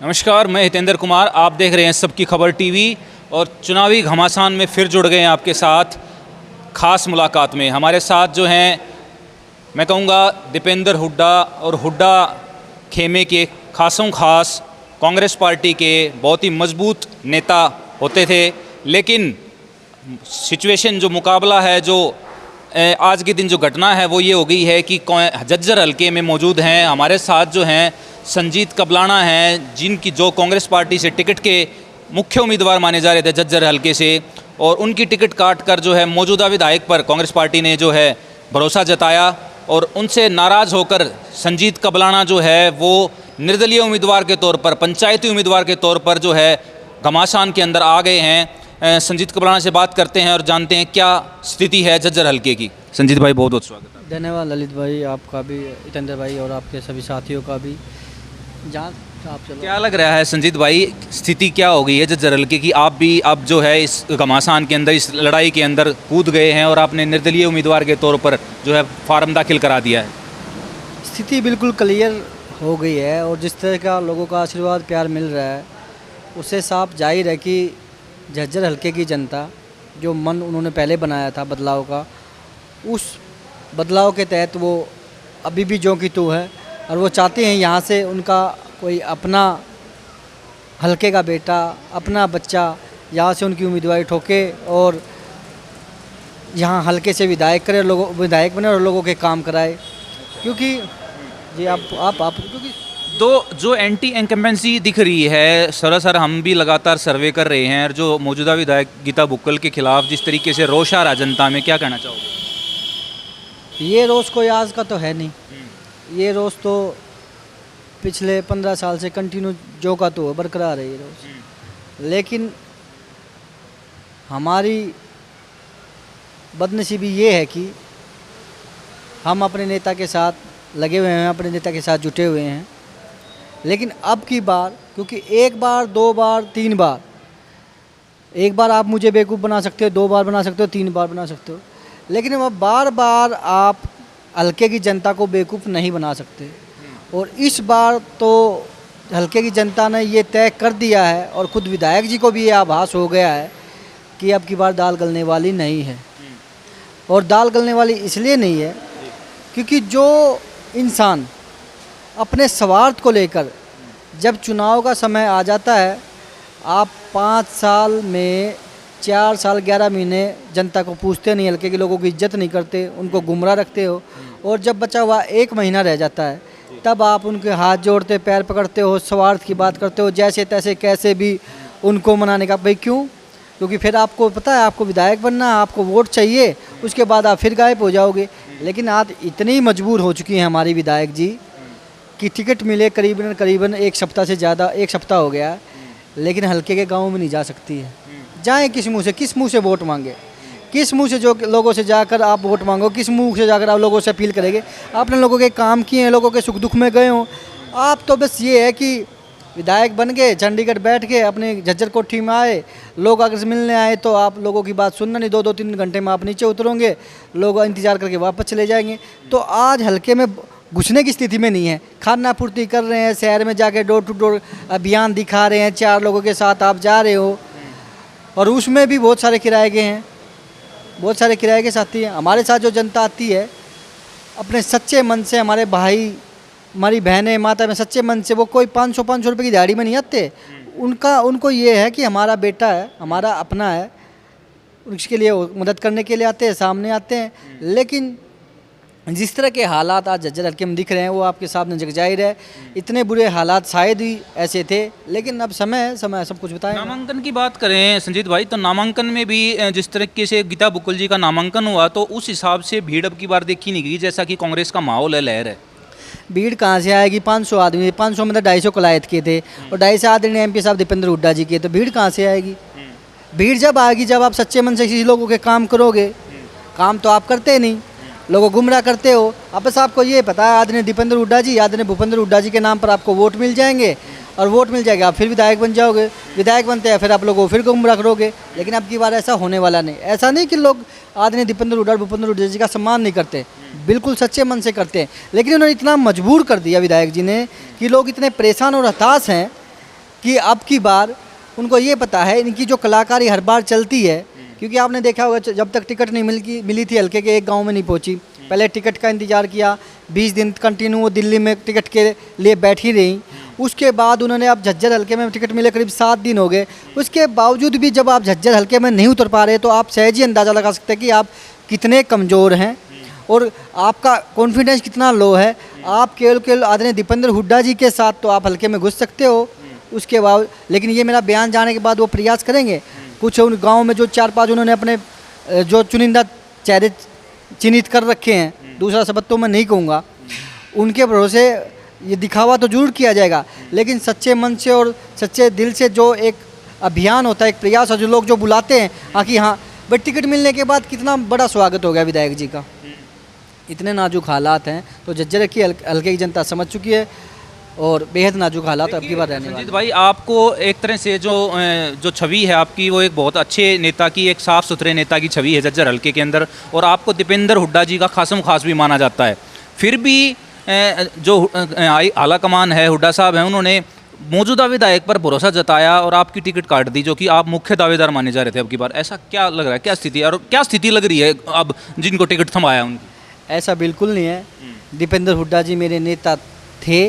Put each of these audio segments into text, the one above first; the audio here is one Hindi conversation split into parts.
नमस्कार, मैं हितेंद्र कुमार। आप देख रहे हैं सबकी खबर टीवी और चुनावी घमासान में फिर जुड़ गए हैं आपके साथ खास मुलाकात में। हमारे साथ जो हैं, मैं कहूँगा दीपेंद्र हुड्डा, और हुड्डा खेमे के खासों खास कांग्रेस पार्टी के बहुत ही मजबूत नेता होते थे। लेकिन सिचुएशन जो मुकाबला है, जो आज के दिन जो घटना है वो ये हो गई है कि झज्जर हलके में मौजूद हैं हमारे साथ जो हैं संजीत कबलाना हैं, जिनकी जो कांग्रेस पार्टी से टिकट के मुख्य उम्मीदवार माने जा रहे थे झज्जर हलके से, और उनकी टिकट काट कर जो है मौजूदा विधायक पर कांग्रेस पार्टी ने जो है भरोसा जताया, और उनसे नाराज़ होकर संजीत कबलाना जो है वो निर्दलीय उम्मीदवार के तौर पर, पंचायती उम्मीदवार के तौर पर जो है घमासान के अंदर आ गए हैं। संजीत कबलाना से बात करते हैं और जानते हैं क्या स्थिति है झज्जर हलके की। संजीत भाई, बहुत बहुत स्वागत है। धन्यवाद ललित भाई, आपका भी, हितेंद्र भाई और आपके सभी साथियों का भी। आप चलो, क्या लग रहा है संजीत भाई, स्थिति क्या हो गई है झज्जर हलके की? आप भी अब जो है इस घमासान के अंदर, इस लड़ाई के अंदर कूद गए हैं और आपने निर्दलीय उम्मीदवार के तौर पर जो है फार्म दाखिल करा दिया है। स्थिति बिल्कुल क्लियर हो गई है और जिस तरह का लोगों का आशीर्वाद प्यार मिल रहा है उससे साफ जाहिर है कि झज्जर हलके की जनता, जो मन उन्होंने पहले बनाया था बदलाव का, उस बदलाव के तहत वो अभी भी ज्यों की त्यों है और वो चाहते हैं यहाँ से उनका कोई अपना हलके का बेटा, अपना बच्चा यहाँ से उनकी उम्मीदवारी ठोके और यहाँ हलके से विधायक करे, विधायक बने और लोगों के काम कराए। क्योंकि जी आप क्योंकि तो जो एंटी इनकम्बेंसी दिख रही है, सरासर हम भी लगातार सर्वे कर रहे हैं, और जो मौजूदा विधायक गीता बुक्कल के खिलाफ जिस तरीके से रोष आ रहा जनता में, क्या कहना चाहोगे? ये रोष कोई आज का तो है नहीं, ये रोष तो पिछले 15 साल से कंटिन्यू जो का तो बरकरार है ये रोष। लेकिन हमारी बदनसीबी ये है कि हम अपने नेता के साथ लगे हुए हैं, अपने नेता के साथ जुटे हुए हैं। लेकिन अब की बार, क्योंकि एक बार, दो बार, तीन बार, एक बार आप मुझे बेवकूफ़ बना सकते हो, दो बार बना सकते हो, तीन बार बना सकते हो, लेकिन अब बार बार आप हलके की जनता को बेवकूफ़ नहीं बना सकते। और इस बार तो हलके की जनता ने ये तय कर दिया है और खुद विधायक जी को भी ये आभास हो गया है कि अब की बार दाल गलने वाली नहीं है। और दाल गलने वाली इसलिए नहीं है क्योंकि जो इंसान अपने स्वार्थ को लेकर जब चुनाव का समय आ जाता है, आप 5 साल में 4 साल 11 महीने जनता को पूछते नहीं, हल्के के लोगों की इज्जत नहीं करते, उनको गुमराह रखते हो, और जब बचा हुआ 1 महीना रह जाता है तब आप उनके हाथ जोड़ते, पैर पकड़ते हो, स्वार्थ की बात करते हो, जैसे तैसे कैसे भी उनको मनाने का। भाई क्यों? क्योंकि फिर आपको पता है आपको विधायक बनना है, आपको वोट चाहिए, उसके बाद आप फिर गायब हो जाओगे। लेकिन आज इतनी मजबूर हो चुकी हैं हमारी विधायक जी कि टिकट मिले करीबन 1 सप्ताह से ज़्यादा, 1 सप्ताह हो गया, लेकिन हलके के गाँव में नहीं जा सकती है। जाएँ किस मुँह से वोट मांगे? किस मुंह से जो लोगों से जाकर आप वोट मांगो? किस मुंह से जाकर आप लोगों से अपील करेंगे? आपने लोगों के काम किए हैं, लोगों के सुख दुख में गए हो। आप तो बस ये है कि विधायक बन गए, चंडीगढ़ बैठ के अपने झज्जर कोठी में आए, लोग अगर मिलने आए तो आप लोगों की बात सुनना नहीं, 2-3 घंटे में आप नीचे उतरोगे, लोग इंतज़ार करके वापस चले जाएंगे। तो आज हल्के में घुसने की स्थिति में नहीं है, खाना पूर्ति कर रहे हैं, शहर में जाके डोर टू डोर अभियान दिखा रहे हैं, 4 लोगों के साथ आप जा रहे हो, और उसमें भी बहुत सारे किराए के हैं, बहुत सारे किराए के साथी हैं। हमारे साथ जो जनता आती है अपने सच्चे मन से, हमारे भाई, हमारी बहनें, माता में सच्चे मन से, वो कोई 500 रुपये की दिहाड़ी में नहीं आते। उनको ये है कि हमारा बेटा है, हमारा अपना है, उसके लिए मदद करने के लिए आते हैं, सामने आते हैं। लेकिन जिस तरह के हालात आज झज्जर हल्के में दिख रहे हैं वो आपके सामने जग जाहिर है। इतने बुरे हालात शायद ही ऐसे थे, लेकिन अब समय सब कुछ बताएं। नामांकन की बात करें संजीत भाई, तो नामांकन में भी जिस तरीके से गीता बुक्कल जी का नामांकन हुआ तो उस हिसाब से भीड़ अब की बार देखी नहीं गई, जैसा कि कांग्रेस का माहौल है, लहर है। भीड़ कहाँ से आएगी? 500 आदमी, 500 मतलब 250 कलायत के थे और 250 आदरणीय MP साहब दीपेंद्र हुड्डा जी के, तो भीड़ कहाँ से आएगी? भीड़ जब आएगी जब आप सच्चे मन से किसी लोगों के काम करोगे। काम तो आप करते नहीं, लोगों गुमराह करते हो। अब बस आपको ये पता है आदरणीय दीपेंद्र हुड्डा जी, आदरणीय भूपेंद्र हुड्डा जी के नाम पर आपको वोट मिल जाएंगे, और वोट मिल जाएगा आप फिर विधायक बन जाओगे, विधायक बनते हैं फिर आप लोगों को फिर गुमराह करोगे। लेकिन अब की बार ऐसा होने वाला नहीं। ऐसा नहीं कि लोग आदरणीय दीपेंद्र हुड्डा, भूपेंद्र हुड्डा जी का सम्मान नहीं करते, बिल्कुल सच्चे मन से करते हैं। लेकिन उन्होंने इतना मजबूर कर दिया विधायक जी ने कि लोग इतने परेशान और हताश हैं कि अब की बार उनको ये पता है इनकी जो कलाकारी हर बार चलती है, क्योंकि आपने देखा होगा जब तक टिकट नहीं मिली थी हल्के के एक गांव में नहीं पहुंची, पहले टिकट का इंतज़ार किया 20 दिन कंटिन्यू वो दिल्ली में टिकट के लिए बैठी रही, उसके बाद उन्होंने अब झज्जर हल्के में टिकट मिले करीब 7 दिन हो गए, उसके बावजूद भी जब आप झज्जर हल्के में नहीं उतर पा रहे तो आप सहज ही अंदाज़ा लगा सकते हैं कि आप कितने कमज़ोर हैं और आपका कॉन्फिडेंस कितना लो है। आप केवल आदरणीय दीपेंद्र हुड्डा जी के साथ तो आप हल्के में घुस सकते हो, उसके बाद लेकिन ये मेरा बयान जाने के बाद वो प्रयास करेंगे। कुछ उन गाँव में जो 4-5 उन्होंने अपने जो चुनिंदा चेहरे चिन्हित कर रखे हैं, दूसरा शब्द तो मैं नहीं कहूँगा, उनके भरोसे ये दिखावा तो जरूर किया जाएगा, लेकिन सच्चे मन से और सच्चे दिल से जो एक अभियान होता है, एक प्रयास, और जो लोग जो बुलाते हैं कि हाँ बट टिकट मिलने के बाद कितना बड़ा स्वागत हो गया विधायक जी का। इतने नाजुक हालात हैं तो झज्जर की हल्के की जनता समझ चुकी है और बेहद नाजुक हालात अब की बार रहने वाले। संजीत भाई, आपको एक तरह से जो छवि है आपकी, वो एक बहुत अच्छे नेता की, एक साफ़ सुथरे नेता की छवि है झज्जर हल्के के अंदर, और आपको दीपेंद्र हुड्डा जी का खासम खास भी माना जाता है। फिर भी जो आला कमान है, हुड्डा साहब हैं, उन्होंने मौजूदा विधायक पर भरोसा जताया और आपकी टिकट काट दी, जो कि आप मुख्य दावेदार माने जा रहे थे अब की बार। ऐसा क्या लग रहा है, क्या स्थिति है और क्या स्थिति लग रही है अब जिनको टिकट थमाया उनकी? ऐसा बिल्कुल नहीं है। दीपेंद्र हुड्डा जी मेरे नेता थे,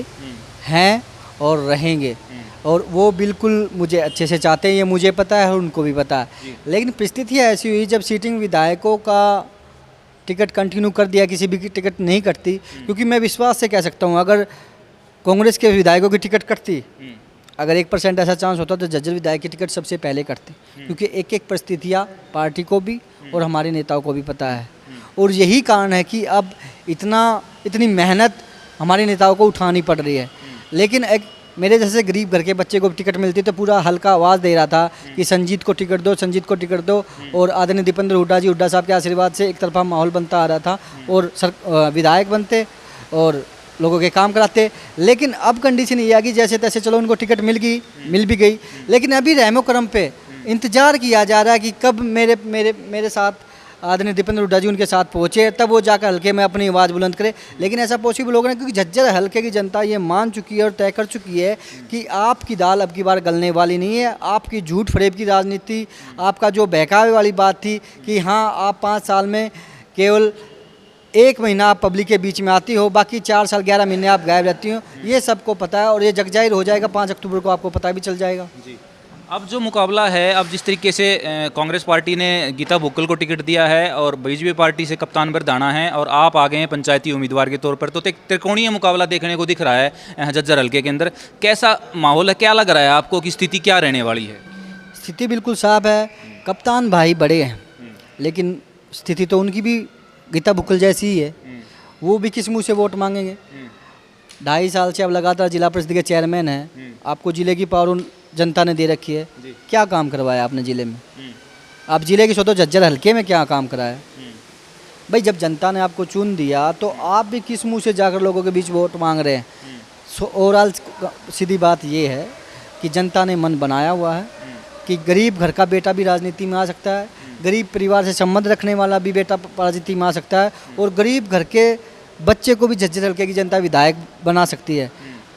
हैं और रहेंगे, और वो बिल्कुल मुझे अच्छे से चाहते हैं, ये मुझे पता है और उनको भी पता है। लेकिन परिस्थितियाँ ऐसी हुई जब सीटिंग विधायकों का टिकट कंटिन्यू कर दिया, किसी भी की टिकट नहीं कटती, क्योंकि मैं विश्वास से कह सकता हूँ अगर कांग्रेस के विधायकों की टिकट कटती, अगर 1% ऐसा चांस होता तो झज्जर विधायक की टिकट सबसे पहले कटती, क्योंकि एक एक परिस्थितियाँ पार्टी को भी और हमारे नेताओं को भी पता है, और यही कारण है कि अब इतनी मेहनत हमारे नेताओं को उठानी पड़ रही है। लेकिन एक मेरे जैसे गरीब घर के बच्चे को टिकट मिलती तो पूरा हल्का आवाज़ दे रहा था कि संजीत को टिकट दो, संजीत को टिकट दो, और आदरणीय दीपेंद्र हुड्डा साहब के आशीर्वाद से एक तरफा माहौल बनता आ रहा था और विधायक बनते और लोगों के काम कराते। लेकिन अब कंडीशन ये आ गई जैसे तैसे चलो उनको टिकट मिल भी गई, लेकिन अभी रहमो करम पे इंतज़ार किया जा रहा है कि कब मेरे साथ आदरणीय दीपेंद्र हुड्डा जी उनके साथ पहुँचे, तब वो जाकर हल्के में अपनी आवाज़ बुलंद करे। लेकिन ऐसा पॉसिबल होगा नहीं, क्योंकि झज्जर हल्के की जनता ये मान चुकी है और तय कर चुकी है कि आपकी दाल अब की बार गलने वाली नहीं है। आपकी झूठ फरेब की राजनीति, आपका जो बहकावे वाली बात थी कि हाँ आप 5 साल में केवल 1 महीना आप पब्लिक के बीच में आती हो, बाकी 4 साल 11 महीने आप गायब रहती हो, ये सबको पता है और ये जगजाहिर हो जाएगा। 5 अक्टूबर को आपको पता भी चल जाएगा। जी, अब जो मुकाबला है, अब जिस तरीके से कांग्रेस पार्टी ने गीता भुक्कल को टिकट दिया है और बीजेपी पार्टी से कप्तान बरदाना है और आप आ गए हैं पंचायती उम्मीदवार के तौर पर, तो त्रिकोणीय मुकाबला देखने को दिख रहा है झज्जर हल्के के अंदर। कैसा माहौल है, क्या लग रहा है आपको कि स्थिति क्या रहने वाली है? स्थिति बिल्कुल साफ है। कप्तान भाई बड़े हैं, लेकिन स्थिति तो उनकी भी गीता भुक्कल जैसी ही है। वो भी किस मुँह से वोट मांगेंगे? 2.5 साल से अब लगातार जिला परिषद के चेयरमैन हैं, आपको जिले की पावर जनता ने दे रखी है, क्या काम करवाया आपने ज़िले में? आप ज़िले की सोचो, झज्जर हल्के में क्या काम कराया? भाई जब जनता ने आपको चुन दिया तो आप भी किस मुंह से जाकर लोगों के बीच वोट मांग रहे हैं? ओवरऑल सीधी बात ये है कि जनता ने मन बनाया हुआ है कि गरीब घर का बेटा भी राजनीति में आ सकता है, गरीब परिवार से संबंध रखने वाला भी बेटा राजनीति में आ सकता है, और गरीब घर के बच्चे को भी झज्जर हल्के की जनता विधायक बना सकती है।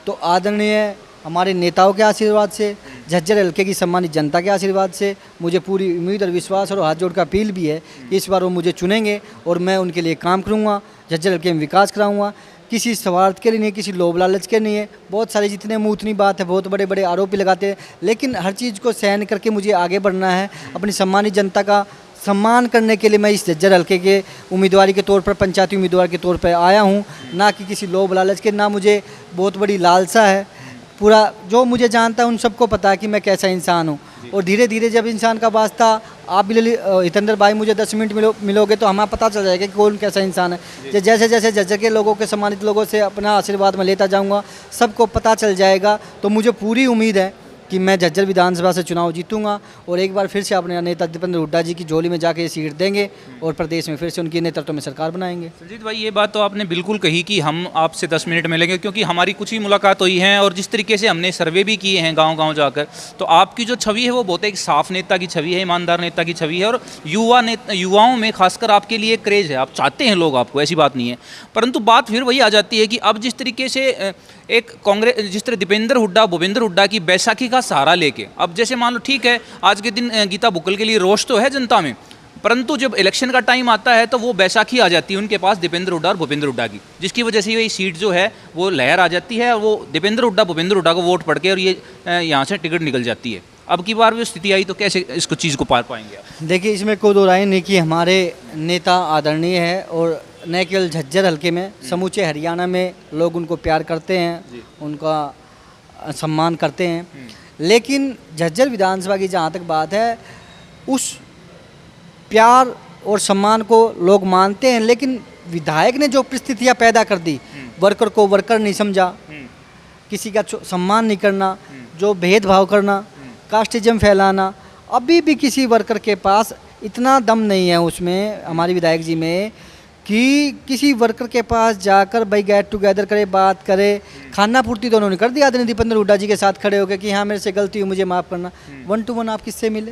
तो आदरणीय हमारे नेताओं के आशीर्वाद से, झज्जर हल्के की सम्मानित जनता के आशीर्वाद से मुझे पूरी उम्मीद और विश्वास और हाथ जोड़ का अपील भी है कि इस बार वो मुझे चुनेंगे और मैं उनके लिए काम करूँगा, झज्जर हल्के में विकास कराऊँगा। किसी स्वार्थ के लिए नहीं, किसी लोभ लालच के नहीं है। बहुत सारे जितने मुँह उतनी बात है, बहुत बड़े बड़े आरोप भी लगाते हैं, लेकिन हर चीज़ को सहन करके मुझे आगे बढ़ना है। अपनी सम्मानित जनता का सम्मान करने के लिए मैं इस झज्जर हल्के के उम्मीदवारी के तौर पर, पंचायती उम्मीदवार के तौर पर आया हूँ, ना कि किसी लोभ लालच के, ना मुझे बहुत बड़ी लालसा है। पूरा जो मुझे जानता है उन सबको पता है कि मैं कैसा इंसान हूँ, और धीरे धीरे जब इंसान का वास्ता आप भी हितेंद्र भाई मुझे 10 मिनट मिलोगे तो हमें पता चल जाएगा कि कौन कैसा इंसान है। जैसे जैसे झज्जर के लोगों के, सम्मानित लोगों से अपना आशीर्वाद मैं लेता जाऊँगा, सबको पता चल जाएगा। तो मुझे पूरी उम्मीद है कि मैं झज्जर विधानसभा से चुनाव जीतूंगा और एक बार फिर से अपने नेता दीपेंद्र हुड्डा जी की झोली में जाके सीट देंगे और प्रदेश में फिर से उनके नेतृत्व में सरकार बनाएंगे। संजीत भाई, ये बात तो आपने बिल्कुल कही कि हम आपसे 10 मिनट मिलेंगे, क्योंकि हमारी कुछ ही मुलाकात हुई है और जिस तरीके से हमने सर्वे भी किए हैं गांव-गांव जाकर, तो आपकी जो छवि है वो बहुत एक साफ नेता की छवि है, ईमानदार नेता की छवि है, और युवाओं में खासकर आपके लिए क्रेज़ है, आप चाहते हैं लोग आपको, ऐसी बात नहीं है। परंतु बात फिर वही आ जाती है कि अब जिस तरीके से एक कांग्रेस, जिस तरह दीपेंद्र हुड्डा, भूपेंद्र हुड्डा की बैसाखी का सहारा लेके, अब जैसे मान लो ठीक है आज के दिन गीता बुक्कल के लिए रोष तो है जनता में, परंतु जब इलेक्शन का टाइम आता है तो वो बैसाखी आ जाती है उनके पास दीपेंद्र हुड्डा और भूपेंद्र हुड्डा की, जिसकी वजह से ये सीट जो है वो लहर आ जाती है और वो दीपेंद्र हुड्डा भूपेंद्र हुड्डा को वोट पड़ के और ये यहाँ से टिकट निकल जाती है। अब की बार भी स्थिति आई तो कैसे इसको चीज़ को पार पाएंगे आप? देखिए, इसमें कोई दो राय नहीं कि हमारे नेता आदरणीय है और न केवल झज्जर हल्के में, समूचे हरियाणा में लोग उनको प्यार करते हैं, उनका सम्मान करते हैं। लेकिन झज्जर विधानसभा की जहाँ तक बात है, उस प्यार और सम्मान को लोग मानते हैं, लेकिन विधायक ने जो परिस्थितियाँ पैदा कर दी, वर्कर को वर्कर नहीं समझा, किसी का सम्मान नहीं करना, जो भेदभाव करना, कास्टिज्म फैलाना, अभी भी किसी वर्कर के पास इतना दम नहीं है उसमें, हमारे विधायक जी में, कि किसी वर्कर के पास जाकर भाई गेट टुगेदर करे, बात करे। खाना पूर्ति तो उन्होंने कर दिया आदरणीय दीपेंद्र हुड्डा जी के साथ खड़े होकर कि हाँ मेरे से गलती हुई, मुझे माफ़ करना। 1 to 1 आप किससे मिले,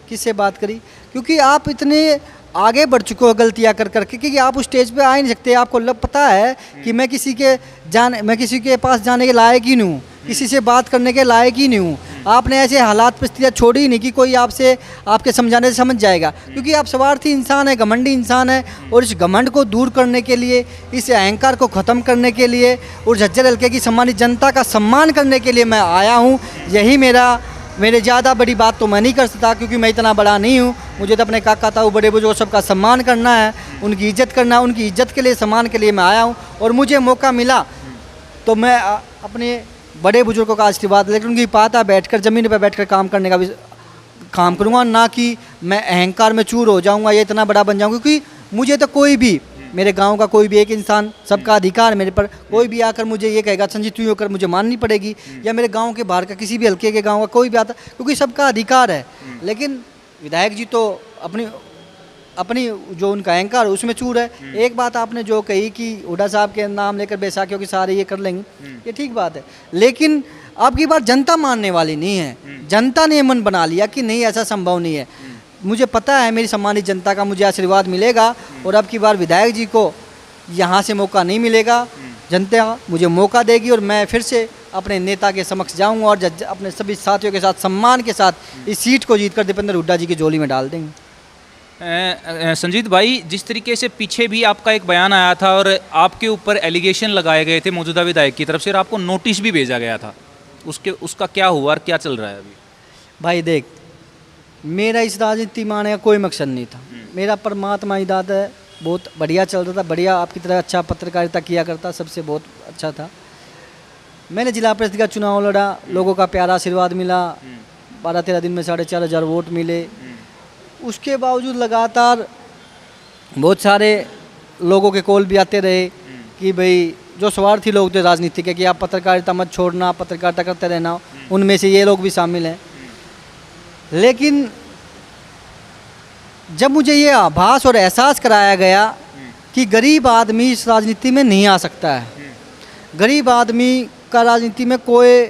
किससे बात करी? क्योंकि आप इतने आगे बढ़ चुके हो गलतियाँ कर करके कि आप उस स्टेज पे आ ही नहीं सकते। आपको पता है कि मैं किसी के पास जाने के लायक ही नहीं हूँ, किसी से बात करने के लायक ही नहीं हूँ। आपने ऐसे हालात परिस्थितियाँ छोड़ी ही नहीं कि कोई आपसे आपके समझाने से समझ जाएगा, क्योंकि आप स्वार्थी इंसान है, घमंडी इंसान है। और इस घमंड को दूर करने के लिए, इस अहंकार को ख़त्म करने के लिए और झज्जर हल्के की सम्मानित जनता का सम्मान करने के लिए मैं आया हूँ। यही मेरे ज़्यादा बड़ी बात तो मैं नहीं कर सकता, क्योंकि मैं इतना बड़ा नहीं हूँ। मुझे तो अपने काका ताऊ बड़े बुजुर्ग सबका सम्मान करना है, उनकी इज्जत करना है, उनकी इज्जत के लिए, सम्मान के लिए मैं आया हूँ। और मुझे मौका मिला तो मैं अपने बड़े बुजुर्गों का आशीर्वाद लेकर उनकी पाता बैठकर, ज़मीन पर बैठकर काम करने का भी काम करूँगा, ना कि मैं अहंकार में चूर हो जाऊँगा या इतना बड़ा बन जाऊँगा। क्योंकि मुझे तो कोई भी, मेरे गांव का कोई भी एक इंसान, सबका अधिकार मेरे पर, कोई भी आकर मुझे ये कहेगा संजीत तू होकर मुझे माननी पड़ेगी, या मेरे गांव के बाहर का किसी भी हल्के के गांव का कोई भी आता, क्योंकि सबका अधिकार है। लेकिन विधायक जी तो अपनी जो उनका अहंकार है उसमें चूर है। एक बात आपने जो कही कि हुड्डा साहब के नाम लेकर बैसाखियों के सारे ये कर लेंगे, ये ठीक बात है, लेकिन अब की बार जनता मानने वाली नहीं है। जनता ने मन बना लिया कि नहीं, ऐसा संभव नहीं है। मुझे पता है मेरी सम्मानित जनता का मुझे आशीर्वाद मिलेगा और अब की बार विधायक जी को यहाँ से मौका नहीं मिलेगा, जनता मुझे मौका देगी और मैं फिर से अपने नेता के समक्ष जाऊँगा और अपने सभी साथियों के साथ सम्मान के साथ इस सीट को जीतकर दीपेंद्र हुड्डा जी की झोली में डाल देंगे। संजीत भाई, जिस तरीके से पीछे भी आपका एक बयान आया था और आपके ऊपर एलिगेशन लगाए गए थे मौजूदा विधायक की तरफ से और आपको नोटिस भी भेजा गया था, उसका क्या हुआ और क्या चल रहा है अभी? भाई देख, मेरा इस राजनीति में आने का कोई मकसद नहीं था। मेरा परमात्मा ही दाता है, बहुत बढ़िया चल रहा था, बढ़िया आपकी तरह अच्छा पत्रकारिता किया करता, सबसे बहुत अच्छा था। मैंने जिला परिषद का चुनाव लड़ा, लोगों का प्यारा आशीर्वाद मिला, 12-13 दिन में 4,500 वोट मिले। उसके बावजूद लगातार बहुत सारे लोगों के कॉल भी आते रहे कि भाई जो स्वार्थी लोग थे राजनीति के, कि आप पत्रकारिता मत छोड़ना, पत्रकारिता करते रहना, उनमें से ये लोग भी शामिल हैं। लेकिन जब मुझे ये आभास और एहसास कराया गया कि गरीब आदमी इस राजनीति में नहीं आ सकता है, गरीब आदमी का राजनीति में कोई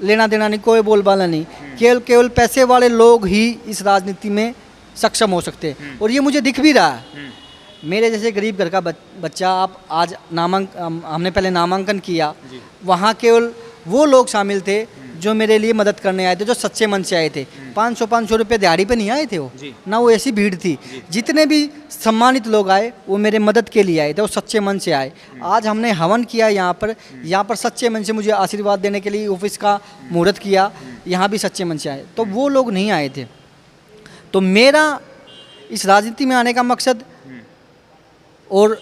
लेना देना नहीं, कोई बोलबाला नहीं, केवल पैसे वाले लोग ही इस राजनीति में सक्षम हो सकते हैं। और ये मुझे दिख भी रहा है। मेरे जैसे गरीब घर का बच्चा, आप आज हमने पहले नामांकन किया, वहाँ केवल वो लोग शामिल थे जो मेरे लिए मदद करने आए थे, जो सच्चे मन से आए थे। 500 रुपये दिहाड़ी पे नहीं आए थे वो, ना वो ऐसी भीड़ थी। जितने भी सम्मानित लोग आए वो मेरे मदद के लिए आए थे, वो सच्चे मन से आए। आज हमने हवन किया यहाँ पर सच्चे मन से मुझे आशीर्वाद देने के लिए ऑफिस का मुहूर्त किया, यहाँ भी सच्चे मन से आए, तो वो लोग नहीं आए थे। तो मेरा इस राजनीति में आने का मकसद, और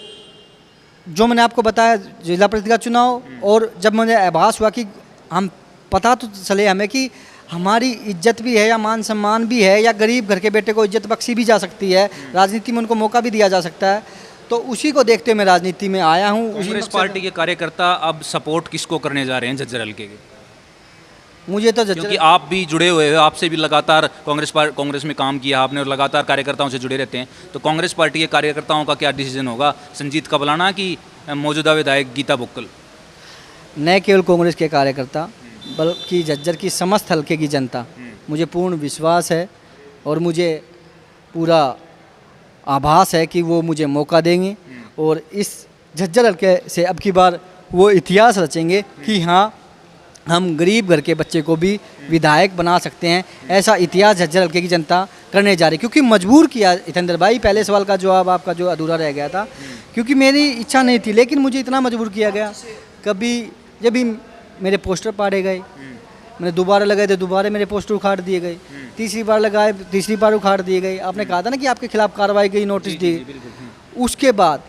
जो मैंने आपको बताया जिला परिषद का चुनाव, और जब मुझे आभास हुआ कि हम पता तो चले हमें कि हमारी इज्जत भी है या मान सम्मान भी है, या गरीब घर के बेटे को इज्जत बख्शी भी जा सकती है, राजनीति में उनको मौका भी दिया जा सकता है, तो उसी को देखते हुए मैं राजनीति में आया हूँ। कांग्रेस पार्टी के कार्यकर्ता अब सपोर्ट किसको करने जा रहे हैं झज्जर हल्के के? मुझे तो क्योंकि आप भी जुड़े हुए हो, आपसे भी लगातार कांग्रेस में काम किया आपने और लगातार कार्यकर्ताओं से जुड़े रहते हैं, तो कांग्रेस पार्टी के कार्यकर्ताओं का क्या डिसीजन होगा, संजीत कबलाना की मौजूदा विधायक गीता बुक्कल? न केवल कांग्रेस के कार्यकर्ता बल्कि झज्जर की समस्त हल्के की जनता, मुझे पूर्ण विश्वास है और मुझे पूरा आभास है कि वो मुझे मौका देंगे और इस झज्जर हल्के से अब की बार वो इतिहास रचेंगे कि हाँ, हम गरीब घर के बच्चे को भी विधायक बना सकते हैं। ऐसा इतिहास झज्जर हल्के की जनता करने जा रही, क्योंकि मजबूर किया हितेंद्र भाई। पहले सवाल का जवाब आपका जो अधूरा रह गया था, क्योंकि मेरी इच्छा नहीं थी, लेकिन मुझे इतना मजबूर किया गया। कभी जब भी मेरे पोस्टर पाड़े गए, मैंने दोबारा लगाए तो दोबारा मेरे पोस्टर उखाड़ दिए गए, तीसरी बार लगाए तीसरी बार उखाड़ दिए गए। आपने कहा था ना कि आपके खिलाफ कार्रवाई की नोटिस दी। उसके बाद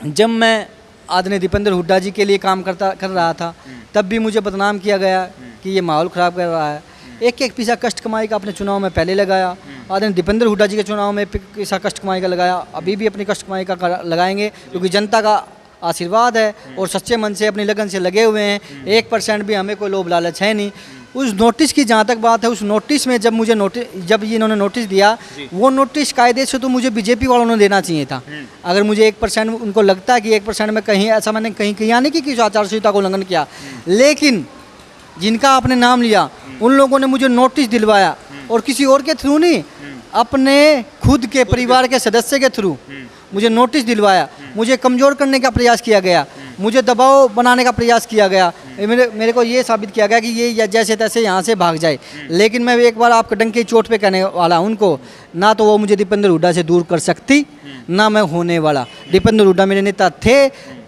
जब मैं आदरणीय दीपेंद्र हुड्डा जी के लिए काम कर रहा था, तब भी मुझे बदनाम किया गया कि ये माहौल ख़राब कर रहा है। एक एक पैसा कष्ट कमाई का अपने चुनाव में पहले लगाया, आदरणीय दीपेंद्र हुड्डा जी के चुनाव में पैसा कष्ट कमाई का लगाया, अभी भी अपनी कष्ट कमाई का लगाएंगे, क्योंकि जनता का आशीर्वाद है और सच्चे मन से अपनी लगन से लगे हुए हैं। 1% भी हमें कोई लोभ लालच है नहीं। उस नोटिस की जहाँ तक बात है, उस नोटिस में जब ये इन्होंने नोटिस दिया, वो नोटिस कायदे से तो मुझे बीजेपी वालों ने देना चाहिए था। अगर मुझे 1% उनको लगता है कि 1% में कहीं ऐसा मैंने कहीं किया नहीं कि किसी आचार संहिता को उल्लंघन किया, लेकिन जिनका आपने नाम लिया उन लोगों ने मुझे नोटिस दिलवाया, और किसी और के थ्रू नहीं, अपने खुद के परिवार के सदस्य के थ्रू मुझे नोटिस दिलवाया। मुझे कमज़ोर करने का प्रयास किया गया, मुझे दबाव बनाने का प्रयास किया गया। मेरे को ये साबित किया गया कि ये जैसे तैसे यहाँ से भाग जाए। लेकिन मैं एक बार आपके डंके चोट पे कहने वाला उनको, ना तो वो मुझे दीपेंद्र हुड्डा से दूर कर सकती, ना मैं होने वाला। दीपेंद्र हुड्डा मेरे नेता थे,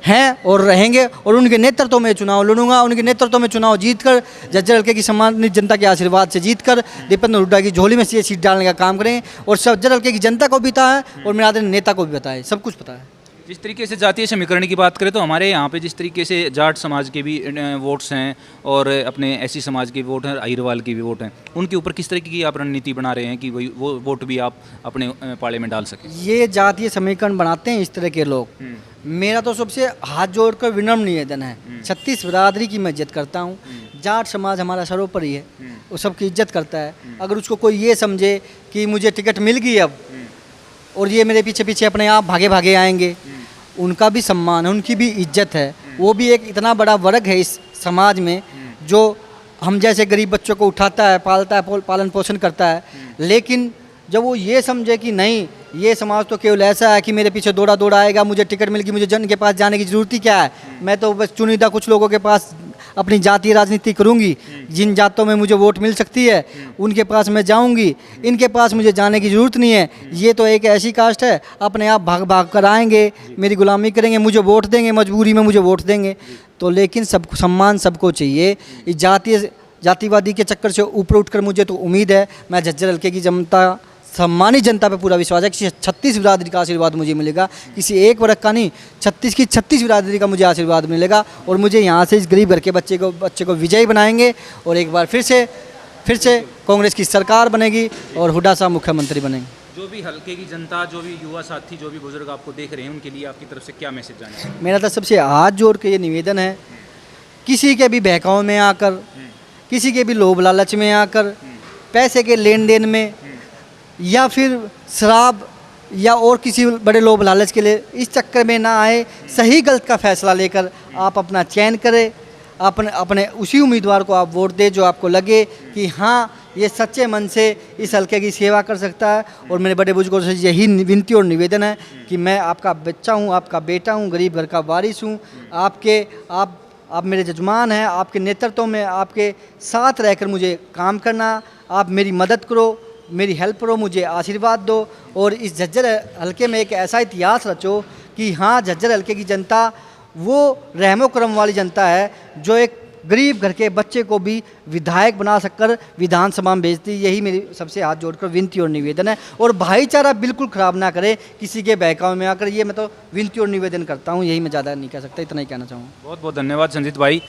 हैं और रहेंगे, और उनके नेतृत्व में चुनाव लड़ूंगा। उनके नेतृत्व में चुनाव जीतकर, झज्जर हल्के की सम्मानित जनता के आशीर्वाद से जीतकर दीपेंद्र हुड्डा की झोली में से ये सीट डालने का काम करें। और झज्जर हल्के की जनता को भी पता है और मेरे आदरणीय नेता को भी पता है, सब कुछ पता है। जिस तरीके से जातीय समीकरण की बात करें तो हमारे यहाँ पे जिस तरीके से जाट समाज के भी वोट्स हैं और अपने एससी समाज के वोट हैं, अहिरवाल के भी वोट हैं, उनके ऊपर किस तरीके की आप रणनीति बना रहे हैं कि वो वोट भी आप अपने पाले में डाल सकें? ये जातीय समीकरण बनाते हैं इस तरह के लोग। मेरा तो सबसे हाथ जोड़कर विनम्र निवेदन है, 36 बिरादरी की मैं इज्जत करता हूँ। जाट समाज हमारा सर्वोपरि है, वो सबकी इज्जत करता है। अगर उसको कोई ये समझे कि मुझे टिकट मिल गई अब और ये मेरे पीछे पीछे अपने आप भागे भागे आएंगे, उनका भी सम्मान है, उनकी भी इज्जत है। वो भी एक इतना बड़ा वर्ग है इस समाज में जो हम जैसे गरीब बच्चों को उठाता है, पालता है, पालन पोषण करता है। लेकिन जब वो ये समझे कि नहीं, ये समाज तो केवल ऐसा है कि मेरे पीछे दौड़ा दौड़ा आएगा, मुझे टिकट मिल गई, मुझे जन के पास जाने की ज़रूरत ही क्या है, मैं तो बस चुनिंदा कुछ लोगों के पास अपनी जातीय राजनीति करूंगी, जिन जातों में मुझे वोट मिल सकती है उनके पास मैं जाऊंगी, इनके पास मुझे जाने की ज़रूरत नहीं है। ये तो एक ऐसी कास्ट है, अपने आप भाग भाग कर आएंगे, मेरी गुलामी करेंगे, मुझे वोट देंगे, मजबूरी में मुझे वोट देंगे। तो लेकिन सब सम्मान सबको चाहिए। इस जातिवादी के चक्कर से ऊपर उठकर मुझे तो उम्मीद है, मैं झज्जर हल्के की जनता, सम्मानित जनता पे पूरा विश्वास है कि 36 बिरादरी का आशीर्वाद मुझे मिलेगा, किसी एक वर्ग का नहीं, 36 की 36 बिरादरी का मुझे आशीर्वाद मिलेगा। और मुझे यहाँ से इस गरीब घर के बच्चे को विजयी बनाएंगे और एक बार फिर से कांग्रेस की सरकार बनेगी और हुड्डा साहब मुख्यमंत्री बनेंगे। जो भी हल्के की जनता, जो भी युवा साथी, जो भी बुजुर्ग आपको देख रहे हैं, उनके लिए आपकी तरफ से क्या मैसेज जाना है? मेरा तो सबसे हाथ जोड़ के ये निवेदन है, किसी के भी बहकाव में आकर, किसी के भी लोभ लालच में आकर, पैसे के लेन देन में या फिर शराब या और किसी बड़े लोभ लालच के लिए इस चक्कर में ना आए। सही गलत का फैसला लेकर आप अपना चयन करें, अपने उसी उम्मीदवार को आप वोट दें जो आपको लगे कि हाँ, ये सच्चे मन से इस हल्के की सेवा कर सकता है। और मेरे बड़े बुजुर्गों से यही विनती और निवेदन है कि मैं आपका बच्चा हूँ, आपका बेटा हूँ, गरीब घर का वारिस हूँ, आप मेरे जजमान हैं, आपके नेतृत्व में आपके साथ रहकर मुझे काम करना, आप मेरी मदद करो, मेरी हेल्प करो, मुझे आशीर्वाद दो और इस झज्जर हल्के में एक ऐसा इतिहास रचो कि हाँ, झज्जर हल्के की जनता वो रहमो करम वाली जनता है जो एक गरीब घर के बच्चे को भी विधायक बना सककर विधानसभा में भेजती। यही मेरी सबसे हाथ जोड़कर विनती और निवेदन है। और भाईचारा बिल्कुल ख़राब ना करे किसी के बहकावे में आकर, ये मैं तो विनती और निवेदन करता हूँ। यही मैं ज़्यादा नहीं कह सकता, इतना ही कहना चाहूँगा। बहुत बहुत धन्यवाद संजीत भाई।